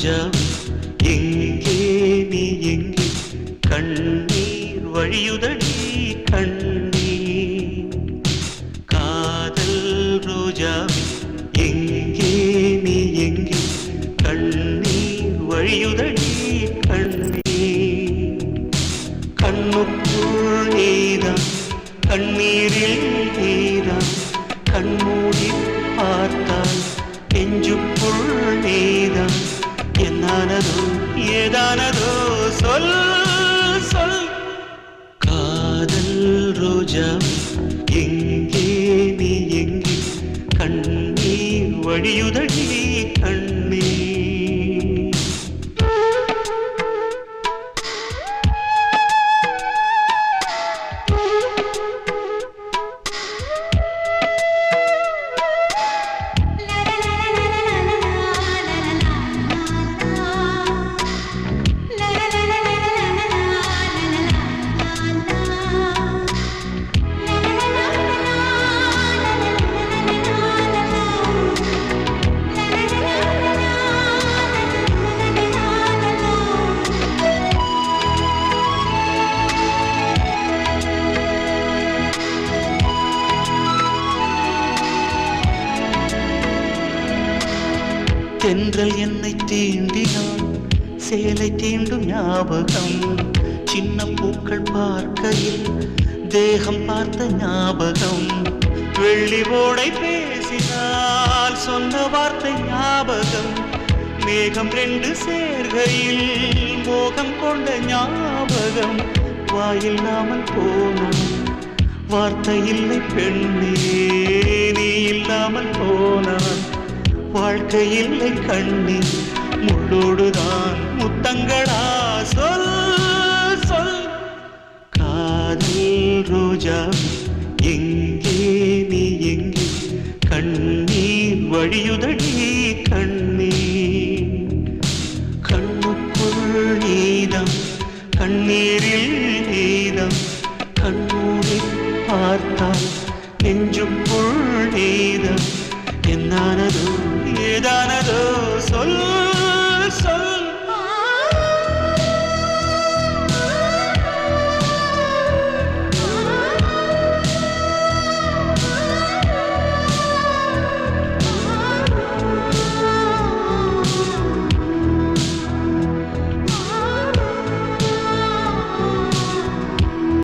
ரோஜா எங்கே நீ எங்கே கண்ணீர் வழியுதடி கண்ணீர் காதல் ரோஜா எங்கே நீ எங்கே கண்ணீர் வழியுதடி கண்ணீர் கண்ணுக்குள் நீதான் கண்ணீரில் நீதான் கண்மூடி பார்த்தால் நெஞ்சுக்குள் நீதான் என்னானதோ ஏதானதோ சொல் சொல் காதல் ரோஜா எங்கே நீ எங்கே கண்ணீர் வழியுதடி கண்ணீர் தென்றல் என்னை தீண்டினான் சேலை தீண்டும் ஞாபகம் சின்ன பூக்கள் பார்க்கையில் தேகம் பார்த்த ஞாபகம் வெள்ளி ஓடை பேசினால் சொன்ன வார்த்தை ஞாபகம் மேகம் ரெண்டு சேர்கையில் மோகம் கொண்ட ஞாபகம் வாயில்லாமல் போனான் வார்த்தை இல்லை பெண்ணே நீ இல்லாமல் போனான் வாழ்க்கை இல்லை கண்ணீர் முள்ளோடுதான் முத்தங்களா சொல் சொல் காதல் ரோஜா எங்கே நீ எங்கே கண்ணீர் வழியுதடி கண்ணீர் கண்ணுக்குள் நீதம் கண்ணீரில் நீதம் கண்ணூரை பார்த்தால் நெஞ்சுக்குள் நீதம் என்னானதோ ஏதானதோ சொல்